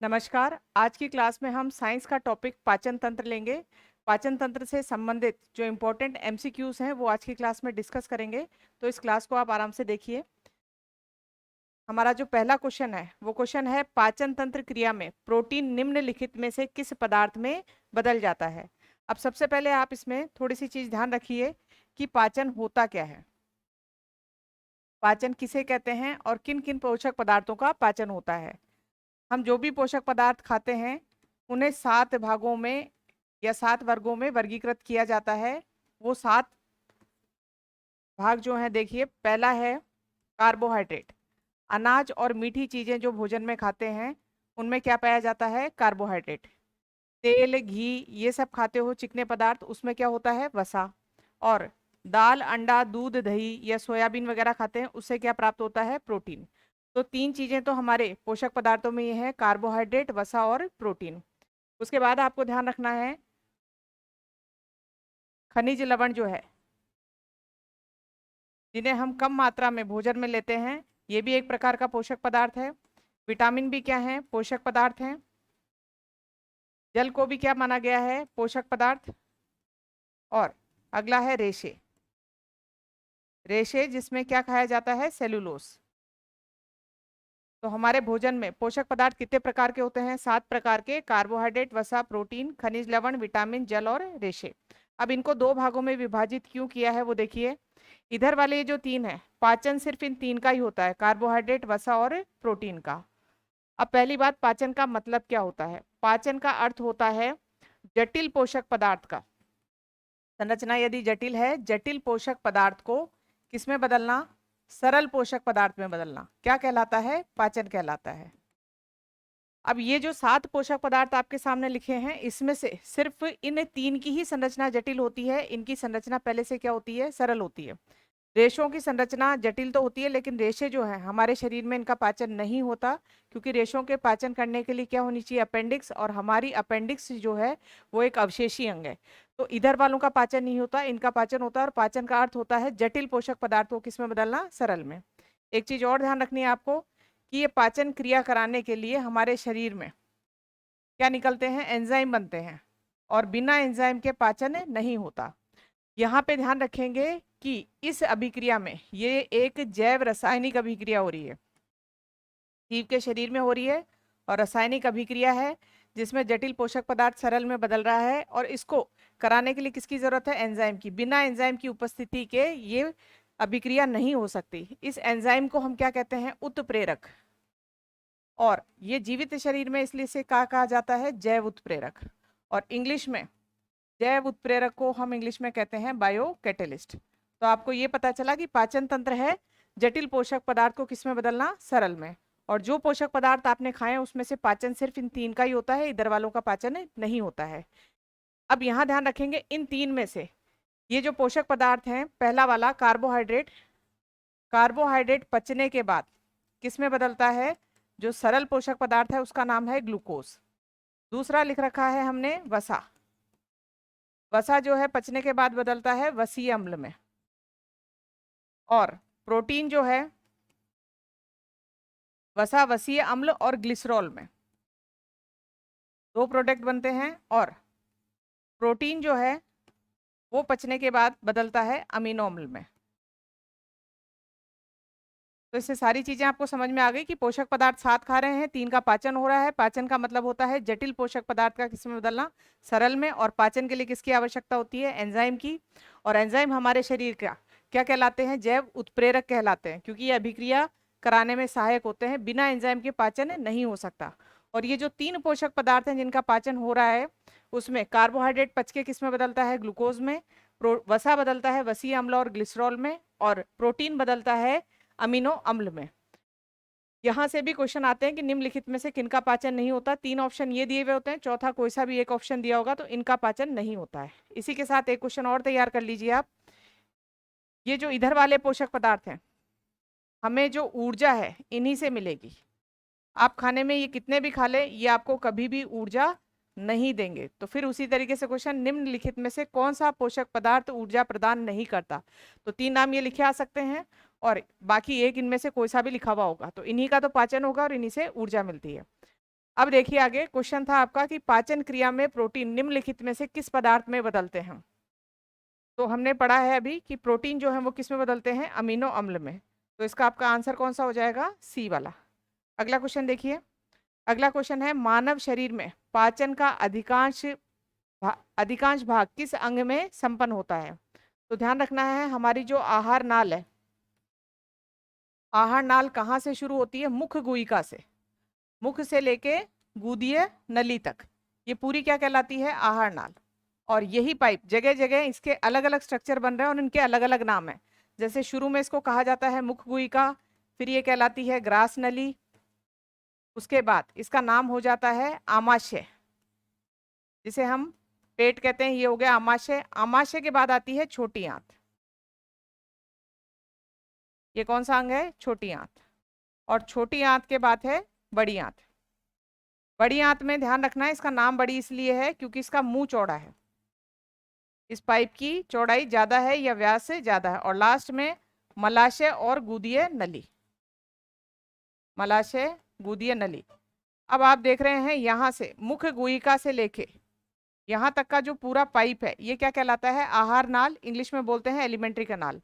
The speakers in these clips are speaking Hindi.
नमस्कार। आज की क्लास में हम साइंस का टॉपिक पाचन तंत्र लेंगे। पाचन तंत्र से संबंधित जो इम्पोर्टेंट एमसीक्यूज हैं वो आज की क्लास में डिस्कस करेंगे। तो इस क्लास को आप आराम से देखिए। हमारा जो पहला क्वेश्चन है वो क्वेश्चन है, पाचन तंत्र क्रिया में प्रोटीन निम्नलिखित में से किस पदार्थ में बदल जाता है। अब सबसे पहले आप इसमें थोड़ी सी चीज ध्यान रखिए कि पाचन होता क्या है, पाचन किसे कहते हैं और किन किन पोषक पदार्थों का पाचन होता है। हम जो भी पोषक पदार्थ खाते हैं उन्हें 7 भागों में या 7 वर्गों में वर्गीकृत किया जाता है। वो 7 भाग जो हैं, देखिए, पहला है कार्बोहाइड्रेट। अनाज और मीठी चीजें जो भोजन में खाते हैं उनमें क्या पाया जाता है, कार्बोहाइड्रेट। तेल, घी, ये सब खाते हो चिकने पदार्थ, उसमें क्या होता है, वसा। और दाल, अंडा, दूध, दही या सोयाबीन वगैरह खाते हैं, उससे क्या प्राप्त होता है, प्रोटीन। तो 3 चीजें तो हमारे पोषक पदार्थों में ये है, कार्बोहाइड्रेट, वसा और प्रोटीन। उसके बाद आपको ध्यान रखना है, खनिज लवण जो है जिन्हें हम कम मात्रा में भोजन में लेते हैं, ये भी एक प्रकार का पोषक पदार्थ है। विटामिन भी क्या है, पोषक पदार्थ हैं। जल को भी क्या माना गया है, पोषक पदार्थ। और अगला है रेशे। रेशे जिसमें क्या खाया जाता है, सेलुलोस। तो हमारे भोजन में पोषक पदार्थ कितने प्रकार के होते हैं, 7 प्रकार के, कार्बोहाइड्रेट, वसा, प्रोटीन, खनिज लवण, विटामिन, जल और रेशे। अब इनको 2 भागों में विभाजित क्यों किया है वो देखिए। इधर वाले ये जो 3 है, पाचन सिर्फ इन 3 का ही होता है, कार्बोहाइड्रेट, वसा और प्रोटीन का। अब पहली बात, पाचन का मतलब क्या होता है। पाचन का अर्थ होता है जटिल पोषक पदार्थ का, संरचना यदि जटिल है, जटिल पोषक पदार्थ को किसमें बदलना, सरल पोषक पदार्थ में बदलना, क्या कहलाता है, पाचन कहलाता है। अब ये जो 7 पोषक पदार्थ आपके सामने लिखे हैं, इसमें से सिर्फ इन 3 की ही संरचना जटिल होती है, इनकी संरचना पहले से क्या होती है, सरल होती है। रेशों की संरचना जटिल तो होती है, लेकिन रेशे जो है हमारे शरीर में इनका पाचन नहीं होता, क्योंकि रेशों के पाचन करने के लिए क्या होनी चाहिए, अपेंडिक्स, और हमारी अपेंडिक्स जो है वो एक अवशेषी अंग है। तो इधर वालों का पाचन नहीं होता, इनका पाचन होता है। और पाचन का अर्थ होता है जटिल पोषक पदार्थों को किसमें बदलना, सरल में। एक चीज और ध्यान रखनी है आपको कि ये पाचन क्रिया कराने के लिए हमारे शरीर में क्या निकलते हैं, एंजाइम बनते हैं, और बिना एंजाइम के पाचन नहीं होता। यहाँ पे ध्यान रखेंगे कि इस अभिक्रिया में ये एक जैव रासायनिक अभिक्रिया हो रही है, जीव के शरीर में हो रही है, और रासायनिक अभिक्रिया है जिसमें जटिल पोषक पदार्थ सरल में बदल रहा है। और इसको कराने के लिए किसकी जरूरत है, एंजाइम की। बिना एंजाइम की उपस्थिति के ये अभिक्रिया नहीं हो सकती। इस एंजाइम को हम क्या कहते हैं, उत्प्रेरक। और ये जीवित शरीर में इसलिए से कहा जाता है जैव उत्प्रेरक। और इंग्लिश में जैव उत्प्रेरक को हम इंग्लिश में कहते हैं बायो कैटेलिस्ट। तो आपको ये पता चला कि पाचन तंत्र है जटिल पोषक पदार्थ को किसमें बदलना, सरल में। और जो पोषक पदार्थ आपने खाए उसमें से पाचन सिर्फ इन 3 का ही होता है, इधर वालों का पाचन नहीं होता है। अब यहाँ ध्यान रखेंगे, इन 3 में से ये जो पोषक पदार्थ हैं, पहला वाला कार्बोहाइड्रेट, कार्बोहाइड्रेट पचने के बाद किसमें बदलता है, जो सरल पोषक पदार्थ है उसका नाम है ग्लूकोज। दूसरा लिख रखा है हमने वसा, वसा जो है पचने के बाद बदलता है वसीय अम्ल में। और प्रोटीन जो है वसा, वसीय अम्ल और ग्लिसरॉल में, 2 प्रोडक्ट बनते हैं। और प्रोटीन जो है वो पचने के बाद बदलता है अमीनो अम्ल में। तो इससे सारी चीजें आपको समझ में आ गई कि पोषक पदार्थ 7 खा रहे हैं, 3 का पाचन हो रहा है। पाचन का मतलब होता है जटिल पोषक पदार्थ का किसमें बदलना, सरल में। और पाचन के लिए किसकी आवश्यकता होती है, एंजाइम की। और एंजाइम हमारे शरीर का क्या कहलाते हैं, जैव उत्प्रेरक कहलाते हैं, क्योंकि ये अभिक्रिया कराने में सहायक होते हैं, बिना एंजाइम के पाचन नहीं हो सकता। और ये जो 3 पोषक पदार्थ हैं जिनका पाचन हो रहा है, उसमें कार्बोहाइड्रेट पच के किसमें बदलता है, ग्लूकोज में। वसा बदलता है वसीय अम्ल और ग्लिसरॉल में। और प्रोटीन बदलता है अमीनो अम्ल में। यहां से भी क्वेश्चन आते हैं कि निम्नलिखित में से किनका पाचन नहीं होता। 3 ऑप्शन ये दिए हुए होते हैं, चौथा कोई सा भी एक ऑप्शन दिया होगा तो इनका पाचन नहीं होता है। इसी के साथ एक क्वेश्चन और तैयार कर लीजिए आप। ये जो इधर वाले पोषक पदार्थ हैं, हमें जो ऊर्जा है इन्हीं से मिलेगी। आप खाने में ये कितने भी खा ले, ये आपको कभी भी ऊर्जा नहीं देंगे। तो फिर उसी तरीके से क्वेश्चन, निम्नलिखित में से कौन सा पोषक पदार्थ ऊर्जा प्रदान नहीं करता। तो 3 नाम ये लिखे आ सकते हैं, और बाकी एक इनमें से कोई सा भी लिखा हुआ होगा, तो इन्हीं का तो पाचन होगा और इन्हीं से ऊर्जा मिलती है। अब देखिए आगे क्वेश्चन था आपका कि पाचन क्रिया में प्रोटीन निम्नलिखित में से किस पदार्थ में बदलते हैं। तो हमने पढ़ा है अभी कि प्रोटीन जो है वो किस में बदलते हैं, अमीनो अम्ल में। तो इसका आपका आंसर कौन सा हो जाएगा, सी वाला। अगला क्वेश्चन देखिए, अगला क्वेश्चन है मानव शरीर में पाचन का अधिकांश भाग किस अंग में संपन्न होता है। तो ध्यान रखना है हमारी जो आहार नाल है, आहार नाल कहाँ से शुरू होती है, मुख गुहिका से, मुख से लेके गुदीय नली तक, ये पूरी क्या कहलाती है, आहार नाल। और यही पाइप जगह जगह इसके अलग अलग स्ट्रक्चर बन रहे हैं और इनके अलग अलग नाम है। जैसे शुरू में इसको कहा जाता है मुख गुहिका, फिर ये कहलाती है ग्रास नली, उसके बाद इसका नाम हो जाता है आमाशय, जिसे हम पेट कहते हैं, ये हो गया आमाशय। आमाशय के बाद आती है छोटी आंत, ये कौन सा अंग है, छोटी आंत। और छोटी आंत के बाद है बड़ी आंत। बड़ी आंत में ध्यान रखना है इसका नाम बड़ी इसलिए है क्योंकि इसका मुंह चौड़ा है, इस पाइप की चौड़ाई ज्यादा है या व्यास से ज्यादा है। और लास्ट में मलाशय और गुदीय नली, मलाशय गुदीय नली। अब आप देख रहे हैं यहां से मुख गुहिका से लेके यहाँ तक का जो पूरा पाइप है ये क्या कहलाता है, आहार नाल, इंग्लिश में बोलते हैं एलिमेंट्री कैनाल।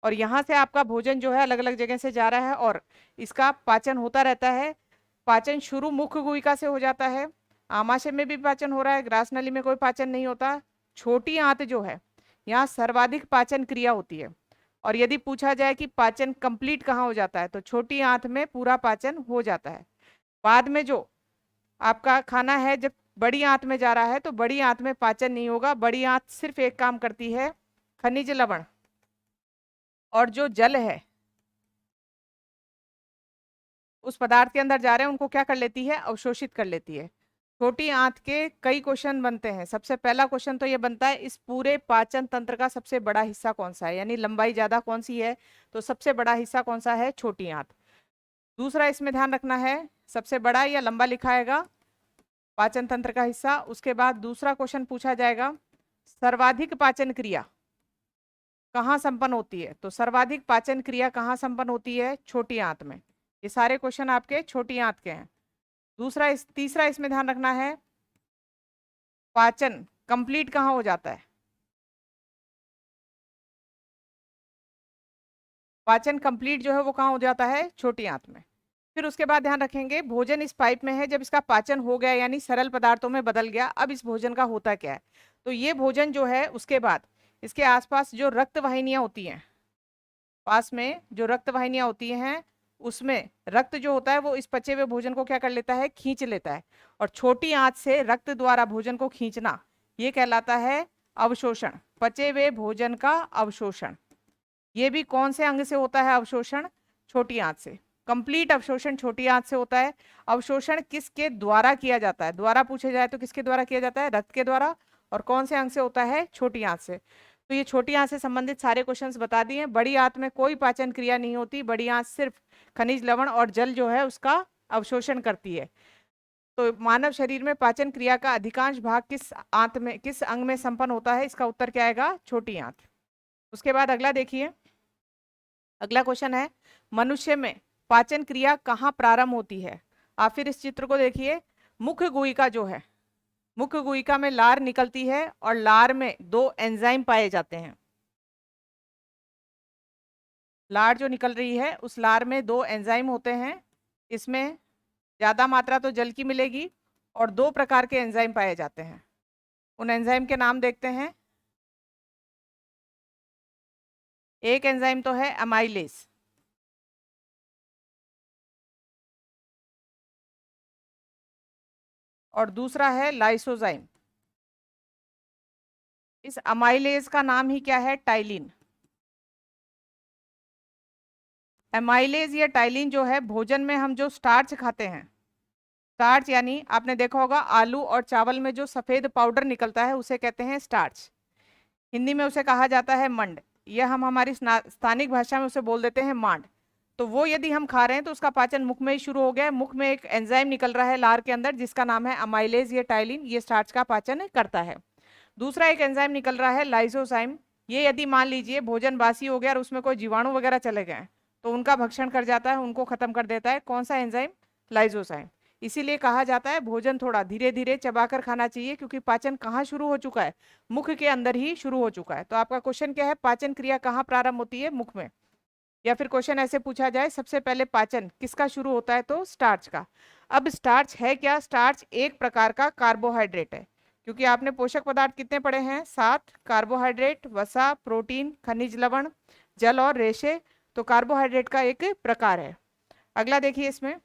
और यहाँ से आपका भोजन जो है अलग अलग जगह से जा रहा है और इसका पाचन होता रहता है। पाचन शुरू मुख गुहिका से हो जाता है, आमाशय में भी पाचन हो रहा है, ग्रास नली में कोई पाचन नहीं होता। छोटी आंत जो है यहाँ सर्वाधिक पाचन क्रिया होती है। और यदि पूछा जाए कि पाचन कंप्लीट कहाँ हो जाता है, तो छोटी आंत में पूरा पाचन हो जाता है। बाद में जो आपका खाना है जब बड़ी आंत में जा रहा है तो बड़ी आंत में पाचन नहीं होगा। बड़ी आंत सिर्फ एक काम करती है, खनिज लवण और जो जल है उस पदार्थ के अंदर जा रहे हैं उनको क्या कर लेती है, अवशोषित कर लेती है। छोटी आंत के कई क्वेश्चन बनते हैं। सबसे पहला क्वेश्चन तो ये बनता है इस पूरे पाचन तंत्र का सबसे बड़ा हिस्सा कौन सा है, यानी लंबाई ज्यादा कौन सी है, तो सबसे बड़ा हिस्सा कौन सा है, छोटी आंत। दूसरा इसमें ध्यान रखना है सबसे बड़ा या लंबा लिखा आएगा पाचन तंत्र का हिस्सा। उसके बाद दूसरा क्वेश्चन पूछा जाएगा सर्वाधिक पाचन क्रिया कहाँ संपन्न होती है, तो सर्वाधिक पाचन क्रिया कहाँ संपन्न होती है, छोटी आंत में। ये सारे क्वेश्चन आपके छोटी आंत के हैं। तीसरा इसमें ध्यान रखना है पाचन कंप्लीट कहाँ हो जाता है, पाचन कंप्लीट जो है वो कहाँ हो जाता है, छोटी आंत में। फिर उसके बाद ध्यान रखेंगे भोजन इस पाइप में है, जब इसका पाचन हो गया यानी सरल पदार्थों में बदल गया, अब इस भोजन का होता क्या है। तो ये भोजन जो है उसके बाद इसके आसपास जो रक्त वाहिनियां होती हैं, पास में जो रक्त वाहिनियां होती हैं उसमें रक्त जो होता है वो इस पचे हुए भोजन को क्या कर लेता है, खींच लेता है। और छोटी आंत से रक्त द्वारा भोजन को खींचना ये कहलाता है अवशोषण, पचे हुए भोजन का अवशोषण। ये भी कौन से अंग से होता है अवशोषण, छोटी आंत से। कंप्लीट अवशोषण छोटी आंत से होता है। अवशोषण किसके द्वारा किया जाता है, द्वारा पूछे जाए तो किसके द्वारा किया जाता है, रक्त के द्वारा। और कौन से अंग से होता है, छोटी आंत से। तो ये छोटी आंत से संबंधित सारे क्वेश्चंस बता दिए। बड़ी आंत में कोई पाचन क्रिया नहीं होती, बड़ी आंत सिर्फ खनिज लवण और जल जो है उसका अवशोषण करती है। तो मानव शरीर में पाचन क्रिया का अधिकांश भाग किस आंत में, किस अंग में संपन्न होता है, इसका उत्तर क्या आएगा, छोटी आंत। उसके बाद अगला देखिए, अगला क्वेश्चन है मनुष्य में पाचन क्रिया कहाँ प्रारंभ होती है। आप फिर इस चित्र को देखिए, मुख गुहिका जो है, मुख गुहिका में लार निकलती है और लार में दो एंजाइम पाए जाते हैं। लार जो निकल रही है उस लार में दो एंजाइम होते हैं, इसमें ज्यादा मात्रा तो जल की मिलेगी और दो प्रकार के एंजाइम पाए जाते हैं। उन एंजाइम के नाम देखते हैं। एक एंजाइम तो है अमाइलेज, और दूसरा है लाइसोजाइम। इस अमाइलेज का नाम ही क्या है, टाइलिन। एमाइलेज या टाइलिन जो है, भोजन में हम जो स्टार्च खाते हैं, स्टार्च यानी आपने देखा होगा आलू और चावल में जो सफेद पाउडर निकलता है उसे कहते हैं स्टार्च। हिंदी में उसे कहा जाता है मंड, यह हम हमारी स्थानिक भाषा में उसे बोल देते हैं मांड। तो वो यदि हम खा रहे हैं तो उसका पाचन मुख में ही शुरू हो गया है। मुख में एक एंजाइम निकल रहा है लार के अंदर जिसका नाम है अमाइलेज या टाइलिन, ये स्टार्च का पाचन करता है। दूसरा एक एंजाइम निकल रहा है लाइसोजाइम, ये यदि मान लीजिए भोजन बासी हो गया और उसमें कोई जीवाणु वगैरह चले गए तो उनका भक्षण कर जाता है, उनको खत्म कर देता है। कौन सा एंजाइम, लाइसोजाइम। इसीलिए कहा जाता है भोजन थोड़ा धीरे धीरे चबाकर खाना चाहिए, क्योंकि पाचन कहाँ शुरू हो चुका है, मुख के अंदर ही शुरू हो चुका है। तो आपका क्वेश्चन क्या है, पाचन क्रिया कहाँ प्रारंभ होती है, मुख में। या फिर क्वेश्चन ऐसे पूछा जाए, सबसे पहले पाचन किसका शुरू होता है, तो स्टार्च का। अब स्टार्च है क्या, स्टार्च एक प्रकार का कार्बोहाइड्रेट है, क्योंकि आपने पोषक पदार्थ कितने पढ़े हैं, 7, कार्बोहाइड्रेट, वसा, प्रोटीन, खनिज लवण, जल और रेशे। तो कार्बोहाइड्रेट का एक प्रकार है। अगला देखिए, इसमें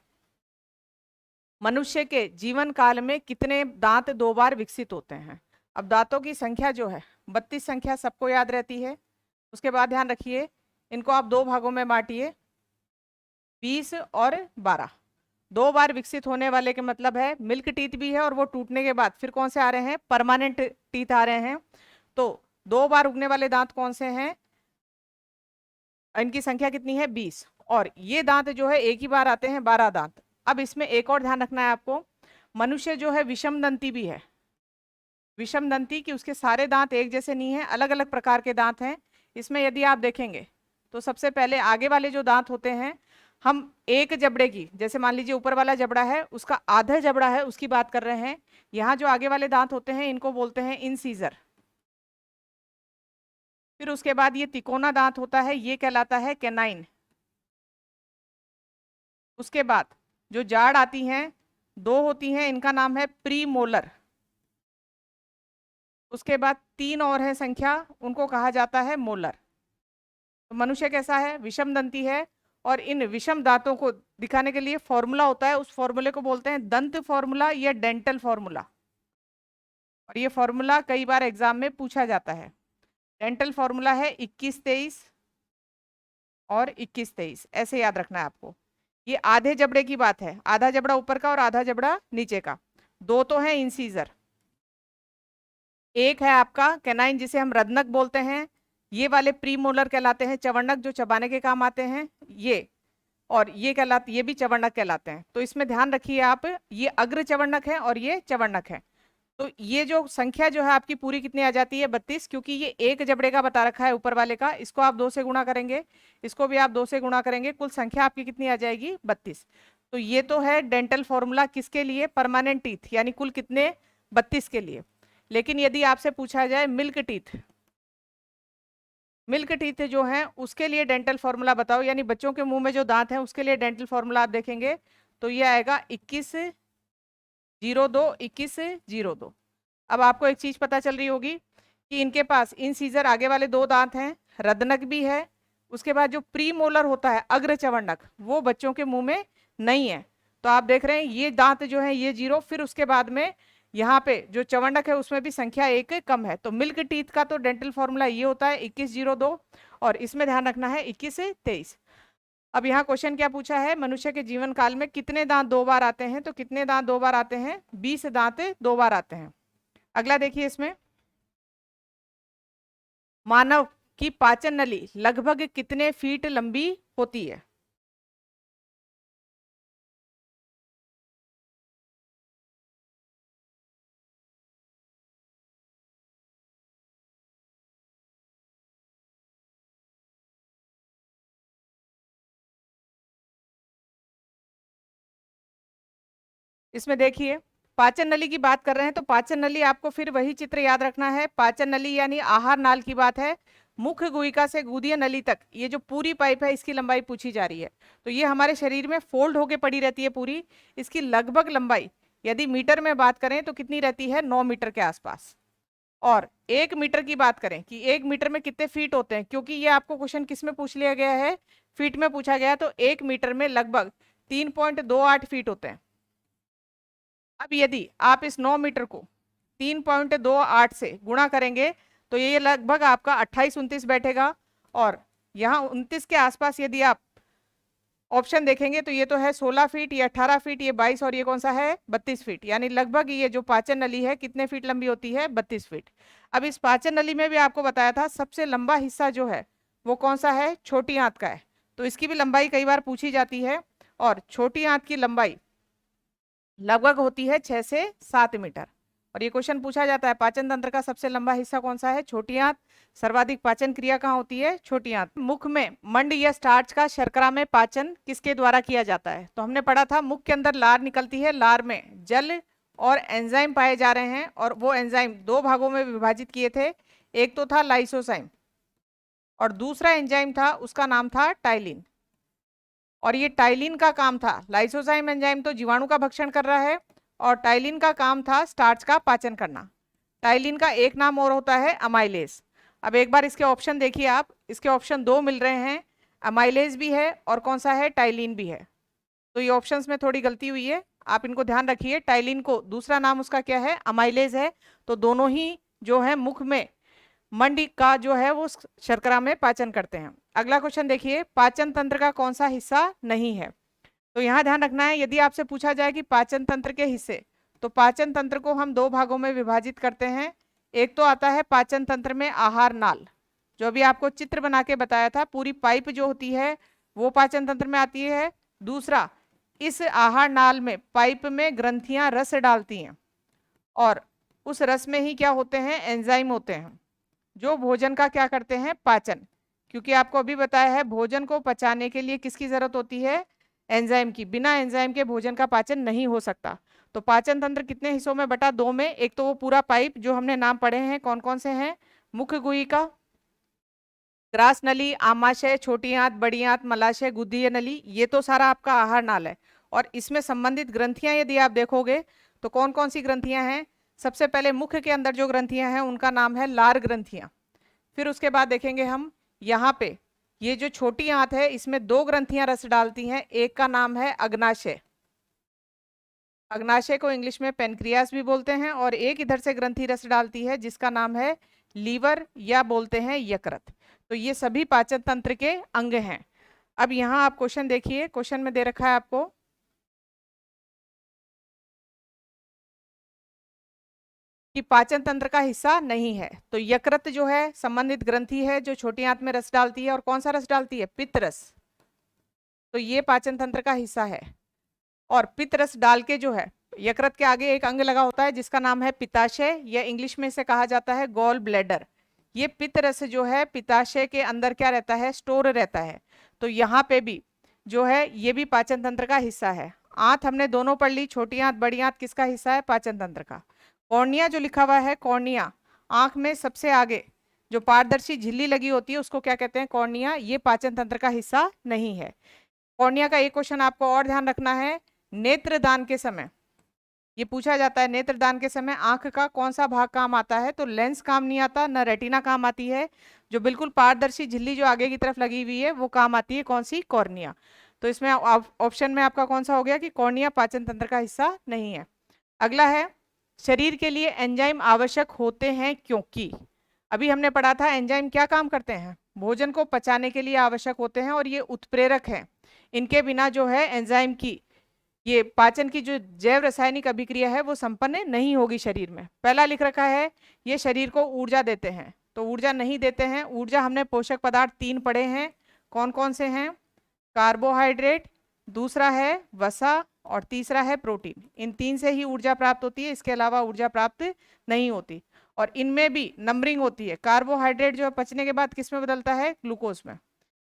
मनुष्य के जीवन काल में कितने दांत 2 बार विकसित होते हैं। अब दांतों की संख्या जो है 32 संख्या सबको याद रहती है। उसके बाद ध्यान रखिए, इनको आप 2 भागों में बांटिए, 20 और 12। 2 बार विकसित होने वाले के मतलब है मिल्क टीथ भी है, और वो टूटने के बाद फिर कौन से आ रहे हैं, परमानेंट टीथ आ रहे हैं। तो 2 बार उगने वाले दांत कौन से हैं, इनकी संख्या कितनी है, 20। और ये दांत जो है एक ही बार आते हैं, 12 दांत। अब इसमें एक और ध्यान रखना है आपको, मनुष्य जो है विषम दंती भी है। विषम दंती कि उसके सारे दांत एक जैसे नहीं है, अलग अलग प्रकार के दांत हैं। इसमें यदि आप देखेंगे तो सबसे पहले आगे वाले जो दांत होते हैं, हम एक जबड़े की, जैसे मान लीजिए ऊपर वाला जबड़ा है उसका आधा जबड़ा है उसकी बात कर रहे हैं। यहाँ जो आगे वाले दांत होते हैं इनको बोलते हैं इंसीजर। फिर उसके बाद ये तिकोना दांत होता है, ये कहलाता है कैनाइन। उसके बाद जो जाड़ आती हैं 2 होती हैं, इनका नाम है प्रीमोलर। उसके बाद 3 और है संख्या, उनको कहा जाता है मोलर। तो मनुष्य कैसा है, विषम दंती है, और इन विषम दांतों को दिखाने के लिए फॉर्मूला होता है, उस फॉर्मूले को बोलते हैं दंत फॉर्मूला या डेंटल फॉर्मूला। और ये फॉर्मूला कई बार एग्जाम में पूछा जाता है। डेंटल फॉर्मूला है 21-23 और 21-23, ऐसे याद रखना है आपको। ये आधे जबड़े की बात है, आधा जबड़ा ऊपर का और आधा जबड़ा नीचे का। 2 तो है इंसीजर, एक है आपका कैनाइन जिसे हम रत्नक बोलते हैं। ये वाले प्रीमोलर कहलाते हैं चवन्नक, जो चबाने के काम आते हैं ये। और ये कहलाते, ये भी चवन्नक कहलाते हैं। तो इसमें ध्यान रखिए आप, ये अग्र चवन्नक है और ये चवन्नक है। तो ये जो संख्या जो है आपकी पूरी कितनी आ जाती है, 32, क्योंकि ये एक जबड़े का बता रखा है ऊपर वाले का। इसको आप 2 से गुणा करेंगे, इसको भी आप 2 से गुणा करेंगे, कुल संख्या आपकी कितनी आ जाएगी, 32। तो ये तो है डेंटल फॉर्मूला किसके लिए, परमानेंट टीथ, यानी कुल कितने, 32 के लिए। लेकिन यदि आपसे पूछा जाए मिल्क टीथ, मिल्क टीथ जो है उसके लिए डेंटल फॉर्मूला बताओ, यानी बच्चों के मुंह में जो दांत हैं उसके लिए डेंटल फॉर्मूला आप देखेंगे तो ये आएगा 2102, 2102। अब आपको एक चीज पता चल रही होगी कि इनके पास इंसीजर आगे वाले 2 दांत हैं, रदनक भी है। उसके बाद जो प्री मोलर होता है अग्र चवंडक, वो बच्चों के मुंह में नहीं है। तो आप देख रहे हैं ये दांत जो है ये 0, फिर उसके बाद में यहाँ पे जो चवंडक है उसमें भी संख्या 1 कम है। तो मिल्क टीथ का तो डेंटल फॉर्मूला ये होता है 2102, और इसमें ध्यान रखना है 21-23। अब यहाँ क्वेश्चन क्या पूछा है, मनुष्य के जीवन काल में कितने दांत 2 बार आते हैं, तो कितने दांत 2 बार आते हैं, 20 दांत 2 बार आते हैं। अगला देखिए, इसमें मानव की पाचन नली लगभग कितने फीट लंबी होती है। इसमें देखिए पाचन नली की बात कर रहे हैं, तो पाचन नली आपको फिर वही चित्र याद रखना है। पाचन नली यानी आहार नाल की बात है। मुख्य गुहिका से गुदीय नली तक ये जो पूरी पाइप है इसकी लंबाई पूछी जा रही है। तो ये हमारे शरीर में फोल्ड होके पड़ी रहती है पूरी। इसकी लगभग लंबाई यदि मीटर में बात करें तो कितनी रहती है, 9 मीटर के आसपास। और 1 मीटर की बात करें कि 1 मीटर में कितने फीट होते हैं, क्योंकि ये आपको क्वेश्चन किस में पूछ लिया गया है, फीट में पूछा गया, तो 1 मीटर में लगभग 3.28 फीट होते हैं। अब यदि आप इस 9 मीटर को 3.28 से गुणा करेंगे तो ये लगभग आपका 28-29 बैठेगा। और यहाँ 29 के आसपास यदि आप ऑप्शन देखेंगे तो ये तो है 16 फीट, ये 18 फीट, ये 22, और ये कौन सा है, 32 फीट। यानी लगभग ये जो पाचन नली है कितने फीट लंबी होती है, 32 फीट। अब इस पाचन नली में भी आपको बताया था सबसे लंबा हिस्सा जो है वो कौन सा है, छोटी आंत का है। तो इसकी भी लंबाई कई बार पूछी जाती है, और छोटी आंत की लंबाई लगभग होती है 6 से 7 मीटर। और ये क्वेश्चन पूछा जाता है पाचन तंत्र का सबसे लंबा हिस्सा कौन सा है? छोटी आंत। सर्वाधिक पाचन क्रिया कहाँ होती है? छोटी आंत। मुख में मंड या स्टार्च का शर्करा में पाचन किसके द्वारा किया जाता है? तो हमने पढ़ा था मुख के अंदर लार निकलती है, लार में जल और एंजाइम पाए जा रहे हैं, और वो एंजाइम दो भागों में विभाजित किए थे। एक तो था लाइसोजाइम और दूसरा एंजाइम था, उसका नाम था टाइलिन। और ये टाइलिन का काम था, लाइसोजाइम एंजाइम तो जीवाणु का भक्षण कर रहा है और टाइलिन का काम था स्टार्च का पाचन करना। टाइलिन का एक नाम और होता है अमाइलेज। अब एक बार इसके ऑप्शन देखिए आप, इसके ऑप्शन दो मिल रहे हैं, अमाइलेज भी है और कौन सा है? टाइलिन भी है। तो ये ऑप्शंस में थोड़ी गलती हुई है, आप इनको ध्यान रखिए। टाइलिन को दूसरा नाम उसका क्या है? अमाइलेज है। तो दोनों ही जो है मुख में मंडी का जो है वो शर्करा में पाचन करते हैं। अगला क्वेश्चन देखिए, पाचन तंत्र का कौन सा हिस्सा नहीं है? तो यहाँ ध्यान रखना है, यदि आपसे पूछा जाए कि पाचन तंत्र के हिस्से, तो पाचन तंत्र को हम दो भागों में विभाजित करते हैं। एक तो आता है पाचन तंत्र में आहार नाल, जो अभी आपको चित्र बना के बताया था, पूरी पाइप जो होती है वो पाचन तंत्र में आती है। दूसरा, इस आहार नाल में पाइप में ग्रंथियां रस डालती हैं और उस रस में ही क्या होते हैं? एंजाइम होते हैं, जो भोजन का क्या करते हैं? पाचन। क्योंकि आपको अभी बताया है भोजन को पचाने के लिए किसकी जरूरत होती है? एंजाइम की। बिना एंजाइम के भोजन का पाचन नहीं हो सकता। तो पाचन तंत्र कितने हिस्सों में बटा? दो में। एक तो वो पूरा पाइप जो हमने नाम पढ़े हैं, कौन कौन से हैं? मुख्य गुहिका, ग्रास नली, आमाशय, छोटी आंत, बड़ी आंत, मलाशय, गुदीय नली, ये तो सारा आपका आहार नाल है। और इसमें संबंधित ग्रंथियां यदि आप देखोगे तो कौन कौन सी ग्रंथियां हैं? सबसे पहले मुख्य के अंदर जो ग्रंथियां हैं उनका नाम है लार ग्रंथियां। फिर उसके बाद देखेंगे हम यहाँ पे, ये जो छोटी आंत है इसमें दो ग्रंथियां रस डालती हैं, एक का नाम है अग्नाशय, अग्नाशय को इंग्लिश में पेनक्रियास भी बोलते हैं, और एक इधर से ग्रंथि रस डालती है जिसका नाम है लीवर या बोलते हैं यकृत। तो ये सभी पाचन तंत्र के अंग हैं। अब यहाँ आप क्वेश्चन देखिए, क्वेश्चन में दे रखा है आपको कि पाचन तंत्र का हिस्सा नहीं है। तो यकृत जो है संबंधित ग्रंथि है जो छोटी आंत में रस डालती है, और कौन सा रस डालती है? पित्त रस। तो ये पाचन तंत्र का हिस्सा है। और पित्त रस डाल के जो है, यकृत के आगे एक अंग लगा होता है जिसका नाम है पित्ताशय, या इंग्लिश में इसे कहा जाता है गॉल ब्लैडर। ये पित्त रस जो है पित्ताशय के अंदर क्या रहता है? स्टोर रहता है। तो यहाँ पे भी जो है ये भी पाचन तंत्र का हिस्सा है। आंत हमने दोनों पढ़ ली, छोटी आंत बड़ी आंत किसका हिस्सा है? पाचन तंत्र का। कॉर्निया जो लिखा हुआ है, कॉर्निया आंख में सबसे आगे जो पारदर्शी झिल्ली लगी होती है उसको क्या कहते हैं? कॉर्निया। ये पाचन तंत्र का हिस्सा नहीं है। कॉर्निया का एक क्वेश्चन आपको और ध्यान रखना है, नेत्रदान के समय ये पूछा जाता है, नेत्रदान के समय आंख का कौन सा भाग काम आता है? तो लेंस काम नहीं आता, न रेटिना काम आती है, जो बिल्कुल पारदर्शी झिल्ली जो आगे की तरफ लगी हुई है वो काम आती है, कौन सी? कॉर्निया। तो इसमें ऑप्शन में आपका कौन सा हो गया कि कॉर्निया पाचन तंत्र का हिस्सा नहीं है। अगला है, शरीर के लिए एंजाइम आवश्यक होते हैं क्योंकि, अभी हमने पढ़ा था एंजाइम क्या काम करते हैं? भोजन को पचाने के लिए आवश्यक होते हैं और ये उत्प्रेरक हैं। इनके बिना जो है एंजाइम की ये पाचन की जो जैव रासायनिक अभिक्रिया है वो संपन्न नहीं होगी शरीर में। पहला लिख रखा है ये शरीर को ऊर्जा देते हैं, तो ऊर्जा नहीं देते हैं। ऊर्जा हमने पोषक पदार्थ तीन पढ़े हैं, कौन कौन से हैं? कार्बोहाइड्रेट, दूसरा है वसा और तीसरा है प्रोटीन। इन तीन से ही ऊर्जा प्राप्त होती है, इसके अलावा ऊर्जा प्राप्त नहीं होती। और इनमें भी नंबरिंग होती है। कार्बोहाइड्रेट जो है पचने के बाद किस में बदलता है? ग्लूकोज में।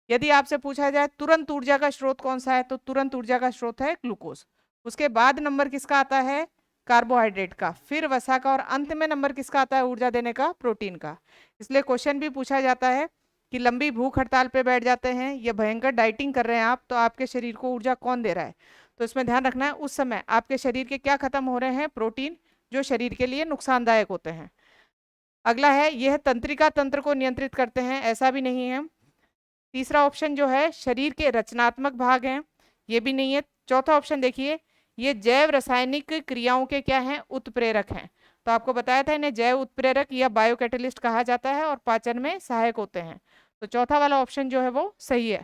यदि आपसे पूछा जाए तुरंत ऊर्जा का स्रोत कौन सा है, तो तुरंत ऊर्जा का स्रोत है ग्लूकोज। उसके बाद नंबर किसका आता है? कार्बोहाइड्रेट का, फिर वसा का, और अंत में नंबर किसका आता है ऊर्जा देने का? प्रोटीन का। इसलिए क्वेश्चन भी पूछा जाता है कि लंबी भूख हड़ताल पे बैठ जाते हैं या भयंकर डाइटिंग कर रहे हैं आप, तो आपके शरीर को ऊर्जा कौन दे रहा है? तो इसमें ध्यान रखना है उस समय आपके शरीर के क्या खत्म हो रहे हैं? प्रोटीन, जो शरीर के लिए नुकसानदायक होते हैं। अगला है, यह तंत्रिका तंत्र को नियंत्रित करते हैं, ऐसा भी नहीं है। तीसरा ऑप्शन जो है शरीर के रचनात्मक भाग हैं, ये भी नहीं है। चौथा ऑप्शन देखिए, ये जैव रासायनिक क्रियाओं के क्या हैं? उत्प्रेरक हैं। तो आपको बताया था इन्हें जैव उत्प्रेरक या बायोकैटलिस्ट कहा जाता है और पाचन में सहायक होते हैं। तो चौथा वाला ऑप्शन जो है वो सही है।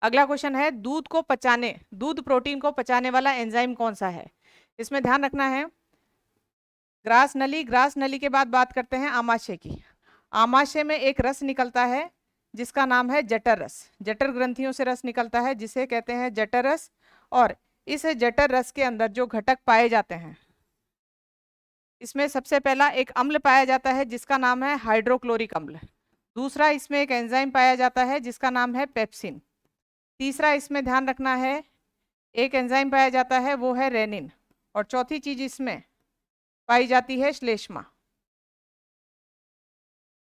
अगला क्वेश्चन है, दूध को पचाने, दूध प्रोटीन को पचाने वाला एंजाइम कौन सा है? इसमें ध्यान रखना है, ग्रास नली, ग्रास नली के बाद बात करते हैं आमाशय की। आमाशय में एक रस निकलता है जिसका नाम है जठर रस। जठर ग्रंथियों से रस निकलता है जिसे कहते हैं जठर रस। और इस जठर रस के अंदर जो घटक पाए जाते हैं इसमें सबसे पहला एक अम्ल पाया जाता है जिसका नाम है हाइड्रोक्लोरिक अम्ल। दूसरा इसमें एक एंजाइम पाया जाता है जिसका नाम है पेप्सिन। तीसरा इसमें ध्यान रखना है एक एंजाइम पाया जाता है वो है रेनिन। और चौथी चीज इसमें पाई जाती है श्लेष्मा,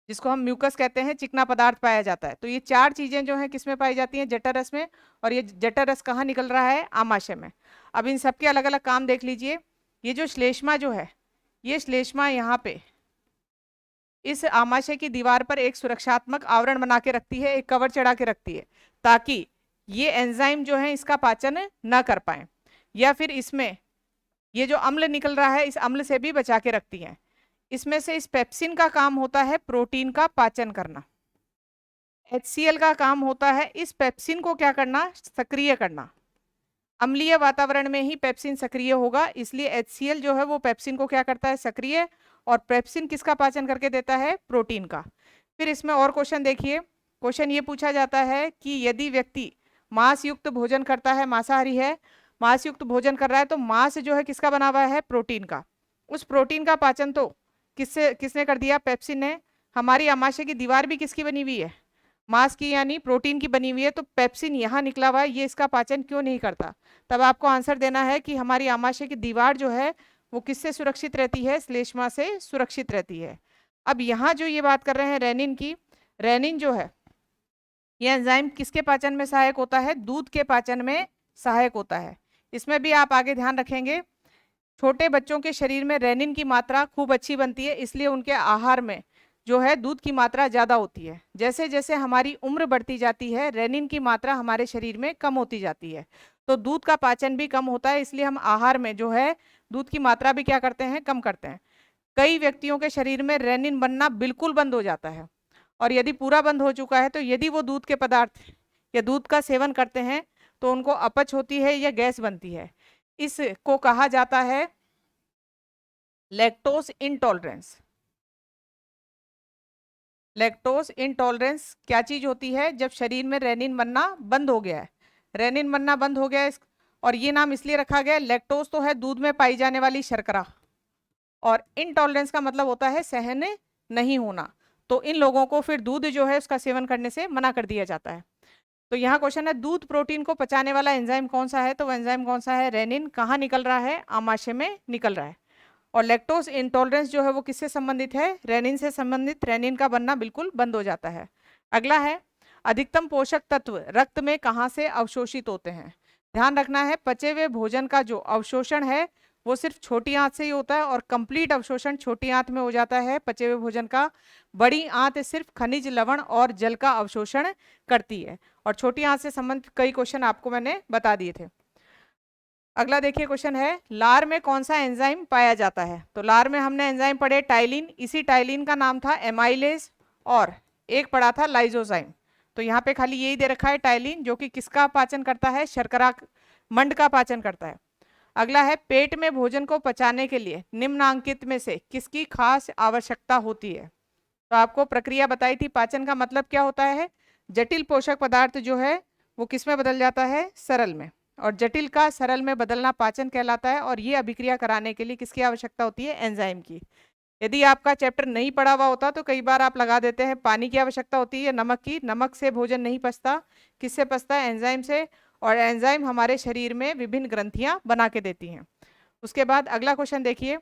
जिसको हम म्यूकस कहते हैं, चिकना पदार्थ पाया जाता है। तो ये चार चीजें जो हैं किसमें पाई जाती हैं, जठररस में। और ये जठररस कहाँ निकल रहा है, आमाशय में। अब इन सबके अलग अलग काम देख लीजिए। ये जो श्लेष्मा जो है, ये श्लेष्मा यहाँ पे इस आमाशय की दीवार पर एक सुरक्षात्मक आवरण बना के रखती है, एक कवर चढ़ा के रखती है, ताकि ये एंजाइम जो है इसका पाचन न कर पाए, या फिर इसमें ये जो अम्ल निकल रहा है इस अम्ल से भी बचा के रखती है। इसमें से इस पेप्सिन का काम होता है प्रोटीन का पाचन करना। HCl का काम होता है इस पेप्सिन को क्या करना, सक्रिय करना। अम्लीय वातावरण में ही पेप्सिन सक्रिय होगा, इसलिए HCl जो है वो पेप्सिन को क्या करता है, सक्रिय। और पेप्सिन किसका पाचन करके देता है, प्रोटीन का। फिर इसमें और क्वेश्चन देखिए। क्वेश्चन ये पूछा जाता है कि यदि व्यक्ति मांस युक्त भोजन करता है, मांसाहारी है, मांस युक्त भोजन कर रहा है, तो मांस जो है किसका बना हुआ है, प्रोटीन का। उस प्रोटीन का पाचन तो किसने कर दिया, पेप्सिन ने। हमारी आमाशय की दीवार भी किसकी बनी हुई है, मांस की यानी प्रोटीन की बनी हुई है। तो पेप्सिन यहाँ निकला हुआ है, ये इसका पाचन क्यों नहीं करता। तब आपको आंसर देना है कि हमारी आमाशय की दीवार जो है वो किससे सुरक्षित रहती है, श्लेष्मा से सुरक्षित रहती है। अब यहाँ जो ये बात कर रहे हैं रेनिन की, रेनिन जो है ये एंजाइम किसके पाचन में सहायक होता है, दूध के पाचन में सहायक होता है। इसमें भी आप आगे ध्यान रखेंगे, छोटे बच्चों के शरीर में रेनिन की मात्रा खूब अच्छी बनती है, इसलिए उनके आहार में जो है दूध की मात्रा ज़्यादा होती है। जैसे जैसे हमारी उम्र बढ़ती जाती है रेनिन की मात्रा हमारे शरीर में कम होती जाती है, तो दूध का पाचन भी कम होता है, इसलिए हम आहार में जो है दूध की मात्रा भी क्या करते हैं, कम करते हैं। कई व्यक्तियों के शरीर में रेनिन बनना बिल्कुल बंद हो जाता है, और यदि पूरा बंद हो चुका है तो यदि वो दूध के पदार्थ या दूध का सेवन करते हैं तो उनको अपच होती है या गैस बनती है। इसको कहा जाता है लैक्टोज इंटॉलरेंस। लैक्टोज इंटॉलरेंस क्या चीज होती है, जब शरीर में रेनिन बनना बंद हो गया है, रेनिन बनना बंद हो गया है। और ये नाम इसलिए रखा गया है, लैक्टोज तो है दूध में पाई जाने वाली शर्करा, और इंटॉलरेंस का मतलब होता है सहन नहीं होना। तो इन लोगों को फिर दूध जो है उसका सेवन करने से मना कर दिया जाता है। तो यहाँ क्वेश्चन है दूध प्रोटीन को पचाने वाला एंजाइम कौन सा है, तो वो एंजाइम कौन सा है, रेनिन। कहाँ निकल रहा है, आमाशय में निकल रहा है। और लैक्टोज इंटॉलरेंस जो है वो किससे संबंधित है, रेनिन से संबंधित। रेनिन का बनना बिल्कुल बंद हो जाता है। अगला है अधिकतम पोषक तत्व रक्त में कहाँ से अवशोषित होते हैं। ध्यान रखना है पचे हुए भोजन का जो अवशोषण है वो सिर्फ छोटी आंत से ही होता है, और कंप्लीट अवशोषण छोटी आंत में हो जाता है पचे हुए भोजन का। बड़ी आंत सिर्फ खनिज, लवण और जल का अवशोषण करती है, और छोटी आंत से संबंधित कई क्वेश्चन आपको मैंने बता दिए थे। अगला देखिए क्वेश्चन है लार में कौन सा एंजाइम पाया जाता है। तो लार में हमने एंजाइम पढ़े टाइलिन, इसी टाइलिन का नाम था एमाइलेज, और एक पढ़ा था लाइजोजाइम। तो यहाँ पे खाली यही दे रखा है टाइलिन, जो कि किसका पाचन करता है, शर्करा मंड का पाचन करता है। अगला है पेट में भोजन को पचाने के लिए निम्नांकित में से किसकी खास आवश्यकता होती है। तो आपको प्रक्रिया बताई थी, पाचन का मतलब क्या होता है, जटिल पोषक पदार्थ जो है वो किस में बदल जाता है, सरल में, और जटिल का सरल में बदलना पाचन कहलाता है। और ये अभिक्रिया कराने के लिए किसकी आवश्यकता होती है, एंजाइम की। यदि आपका चैप्टर नहीं पढ़ा हुआ होता तो कई बार आप लगा देते हैं पानी की आवश्यकता होती है, नमक की। नमक से भोजन नहीं पचता, किससे पचता है, एंजाइम से। और एंजाइम हमारे शरीर में विभिन्न ग्रंथियां बना के देती हैं। उसके बाद अगला क्वेश्चन देखिए,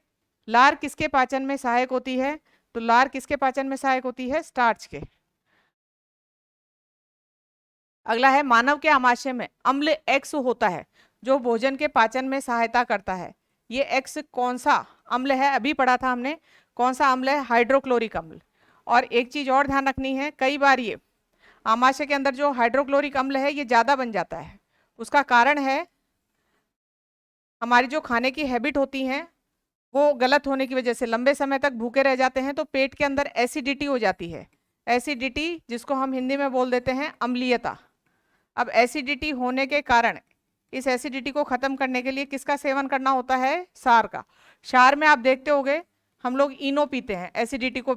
लार किसके पाचन में सहायक होती है। तो लार किसके पाचन में सहायक होती है, स्टार्च के। अगला है मानव के आमाशय में अम्ल एक्स होता है जो भोजन के पाचन में सहायता करता है। ये एक्स कौन सा अम्ल है, अभी पढ़ा था हमने, कौन सा अम्ल है, हाइड्रोक्लोरिक अम्ल। और एक चीज और ध्यान रखनी है, कई बार ये आमाशय के अंदर जो हाइड्रोक्लोरिक अम्ल है ये ज्यादा बन जाता है। उसका कारण है हमारी जो खाने की हैबिट होती है वो गलत होने की वजह से लंबे समय तक भूखे रह जाते हैं, तो पेट के अंदर एसिडिटी हो जाती है। एसिडिटी जिसको हम हिंदी में बोल देते हैं अम्लीयता। अब एसिडिटी होने के कारण इस एसिडिटी को खत्म करने के लिए किसका सेवन करना होता है, सार का। सार में आप देखते होंगे हम लोग इनो पीते हैं एसिडिटी को।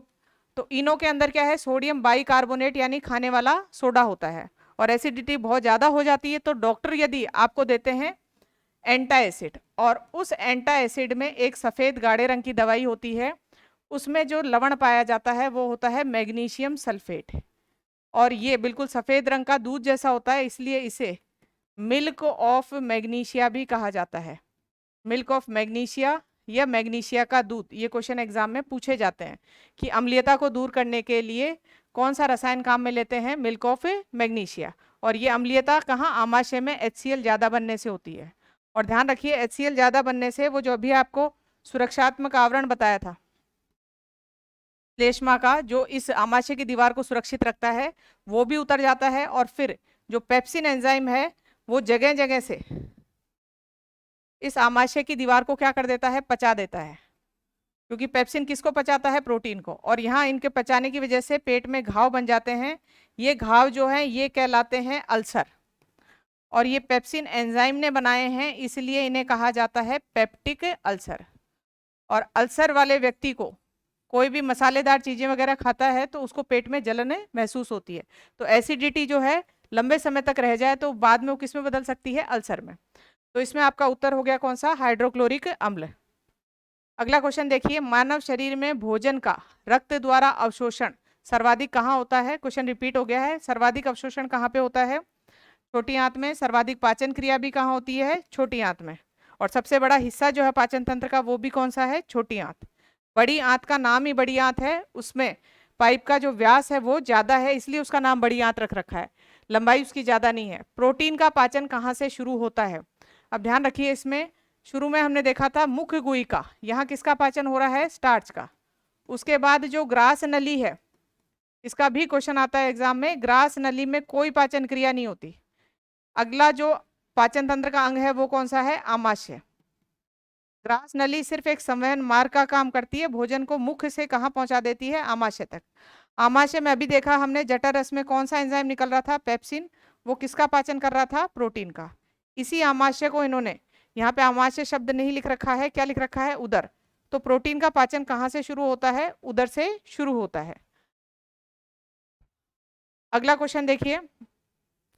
तो इनो के अंदर क्या है, सोडियम बाइकार्बोनेट यानी खाने वाला सोडा होता है। और एसिडिटी बहुत ज़्यादा हो जाती है तो डॉक्टर यदि आपको देते हैं एंटा एसिड, और उस एंटा एसिड में एक सफ़ेद गाढ़े रंग की दवाई होती है, उसमें जो लवण पाया जाता है वो होता है मैग्नीशियम सल्फेट, और ये बिल्कुल सफ़ेद रंग का दूध जैसा होता है, इसलिए इसे मिल्क ऑफ मैग्नीशिया भी कहा जाता है। मिल्क ऑफ मैग्नीशिया या मैग्नीशिया का दूध, ये क्वेश्चन एग्जाम में पूछे जाते हैं कि अम्लीयता को दूर करने के लिए कौन सा रसायन काम में लेते हैं, मिल्क ऑफ मैग्नीशिया। और ये अम्लीयता कहाँ, आमाशय में HCl ज़्यादा बनने से होती है। और ध्यान रखिए HCl ज़्यादा बनने से वो जो अभी आपको सुरक्षात्मक आवरण बताया था श्लेष्मा का, जो इस आमाशय की दीवार को सुरक्षित रखता है, वो भी उतर जाता है। और फिर जो पेप्सिन एंजाइम है वो जगह जगह से इस आमाशय की दीवार को क्या कर देता है, पचा देता है, क्योंकि पेप्सिन किसको पचाता है, प्रोटीन को। और यहाँ इनके पचाने की वजह से पेट में घाव बन जाते हैं, ये घाव जो हैं ये कहलाते हैं अल्सर, और ये पेप्सिन एंजाइम ने बनाए हैं, इसलिए इन्हें कहा जाता है पेप्टिक अल्सर। और अल्सर वाले व्यक्ति को कोई भी मसालेदार चीज़ें वगैरह खाता है तो उसको पेट में जलन महसूस होती है, तो एसिडिटी जो है लंबे समय तक रह जाए तो बाद में वो किस में बदल सकती है, अल्सर में। तो इसमें आपका उत्तर हो गया कौन सा, हाइड्रोक्लोरिक अम्ल। अगला क्वेश्चन देखिए, मानव शरीर में भोजन का रक्त द्वारा अवशोषण सर्वाधिक कहाँ होता है। क्वेश्चन रिपीट हो गया है, सर्वाधिक अवशोषण कहाँ पे होता है, छोटी आंत में। सर्वाधिक पाचन क्रिया भी कहाँ होती है, छोटी आंत में। और सबसे बड़ा हिस्सा जो है पाचन तंत्र का वो भी कौन सा है, छोटी आंत। बड़ी आंत का नाम ही बड़ी आंत है, उसमें पाइप का जो व्यास है वो ज्यादा है, इसलिए उसका नाम बड़ी आंत रख रखा है, लंबाई उसकी ज्यादा नहीं है। प्रोटीन का पाचन कहाँ से शुरू होता है, अब ध्यान रखिए, इसमें शुरू में हमने देखा था मुख्य गुहिका, यहाँ किसका पाचन हो रहा है, स्टार्च का। उसके बाद जो ग्रास नली है, इसका भी क्वेश्चन आता है एग्जाम में, ग्रास नली में कोई पाचन क्रिया नहीं होती। अगला जो पाचन तंत्र का अंग है वो कौन सा है, आमाशय। ग्रास नली सिर्फ एक संवहन मार्ग का काम करती है, भोजन को मुख से कहाँ पहुंचा देती है, आमाशय तक। आमाशय में अभी देखा हमने जठर रस में कौन सा एंजाइम निकल रहा था, पेप्सिन, वो किसका पाचन कर रहा था, प्रोटीन का। इसी आमाशय को इन्होंने, यहाँ पे आमाशय शब्द नहीं लिख रखा है, क्या लिख रखा है, उदर। तो प्रोटीन का पाचन कहाँ से शुरू होता है, उदर से शुरू होता है। अगला क्वेश्चन देखिए,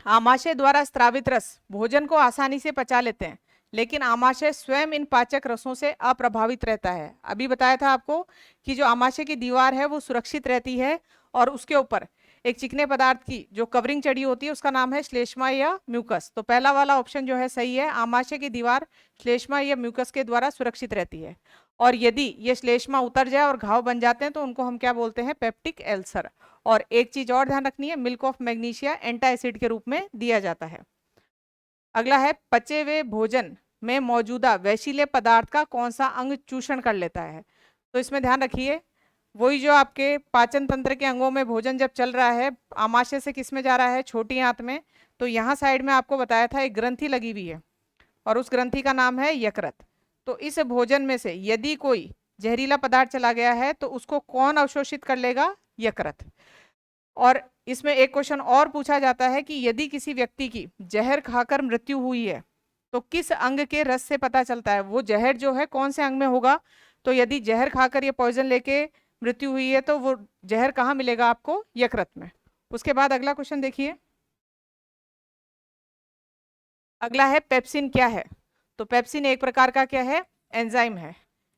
आमाशय द्वारा स्रावित रस भोजन को आसानी से पचा लेते हैं, लेकिन आमाशय स्वयं इन पाचक रसों से अप्रभावित रहता है। अभी बताया था आपको कि जो आमाशय की दीवार है वो सुरक्षित रहती है, और उसके ऊपर एक चिकने पदार्थ की जो कवरिंग चढ़ी होती है उसका नाम है श्लेष्मा या म्यूकस। तो पहला वाला ऑप्शन जो है सही है, आमाशय की दीवार श्लेष्मा या म्यूकस के द्वारा सुरक्षित रहती है। और यदि ये श्लेष्मा उतर जाए और घाव बन जाते हैं तो उनको हम क्या बोलते हैं, पेप्टिक अल्सर। और एक चीज और ध्यान रखनी है, मिल्क ऑफ मैग्नीशिया एंटा एसिड के रूप में दिया जाता है। अगला है, पचे हुए भोजन में मौजूदा वैशिल्य पदार्थ का कौन सा अंग चूषण कर लेता है। तो इसमें ध्यान रखिए, वही जो आपके पाचन तंत्र के अंगों में भोजन जब चल रहा है, आमाशय से किस में जा रहा है, छोटी आंत में। तो यहाँ साइड में आपको बताया था एक ग्रंथि लगी हुई है, और उस ग्रंथि का नाम है यकृत। तो इस भोजन में से यदि कोई जहरीला पदार्थ चला गया है तो उसको कौन अवशोषित कर लेगा, यकृत। और इसमें एक क्वेश्चन और पूछा जाता है कि यदि किसी व्यक्ति की जहर खाकर मृत्यु हुई है तो किस अंग के रस से पता चलता है, वो जहर जो है कौन से अंग में होगा। तो यदि जहर खाकर ये पॉइजन लेके मृत्यु हुई है तो वो जहर कहाँ मिलेगा आपको, यकृत में। उसके बाद अगला क्वेश्चन देखिए, अगला है पेप्सिन क्या है। तो पेप्सिन एक प्रकार का क्या है, एंजाइम है।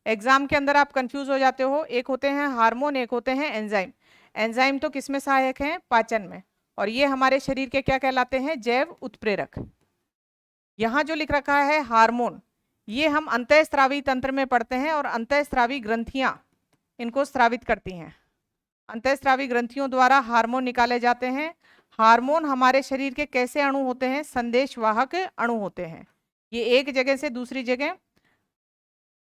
एग्जाम के अंदर आप कंफ्यूज हो जाते हो, एक होते हैं हार्मोन, एक होते हैं एंजाइम। एंजाइम तो किसमें सहायक हैं, पाचन में, और ये हमारे शरीर के क्या कहलाते हैं, जैव उत्प्रेरक। यहाँ जो लिख रखा है हार्मोन, ये हम अंतःस्रावी तंत्र में पढ़ते हैं, और अंतःस्रावी ग्रंथियां इनको स्रावित करती हैं। अंतःस्रावी ग्रंथियों द्वारा हार्मोन निकाले जाते हैं। हार्मोन हमारे शरीर के कैसे अणु होते हैं, संदेशवाहक अणु होते हैं। ये एक जगह से दूसरी जगह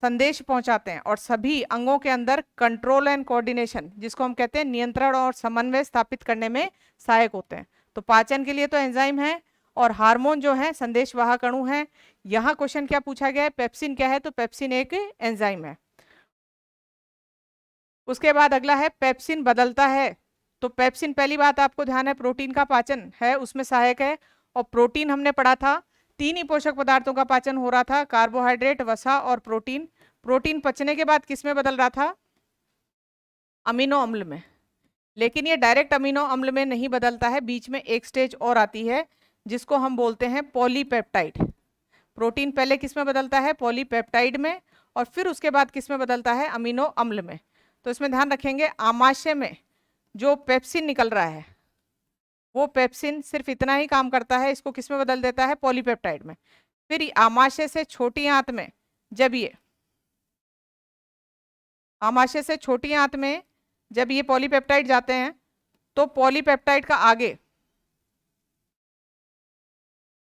संदेश पहुंचाते हैं, और सभी अंगों के अंदर कंट्रोल एंड कोऑर्डिनेशन, जिसको हम कहते हैं नियंत्रण और समन्वय स्थापित करने में सहायक होते हैं। तो पाचन के लिए तो एंजाइम है, और हार्मोन जो है संदेशवाहक अणु है। यहाँ क्वेश्चन क्या पूछा गया है, पेप्सिन क्या है, तो पेप्सिन एक एंजाइम है। उसके बाद अगला है, पेप्सिन बदलता है। तो पेप्सिन, पहली बात आपको ध्यान है, प्रोटीन का पाचन है उसमें सहायक है। और प्रोटीन हमने पढ़ा था, तीन ही पोषक पदार्थों का पाचन हो रहा था, कार्बोहाइड्रेट, वसा और प्रोटीन। प्रोटीन पचने के बाद किस में बदल रहा था, अमीनो अम्ल में। लेकिन ये डायरेक्ट अमीनो अम्ल में नहीं बदलता है, बीच में एक स्टेज और आती है जिसको हम बोलते हैं पॉलीपेप्टाइड। प्रोटीन पहले किस में बदलता है, पॉलीपेप्टाइड में, और फिर उसके बाद किस में बदलता है, अमीनो अम्ल में। तो इसमें ध्यान रखेंगे आमाशय में जो पेप्सिन निकल रहा है वो पेप्सिन सिर्फ इतना ही काम करता है, इसको किस में बदल देता है, पॉलीपेप्टाइड में। फिर आमाशय से छोटी आंत में जब ये आमाशय से छोटी आंत में जब ये पॉलीपेप्टाइड जाते हैं तो पॉलीपेप्टाइड का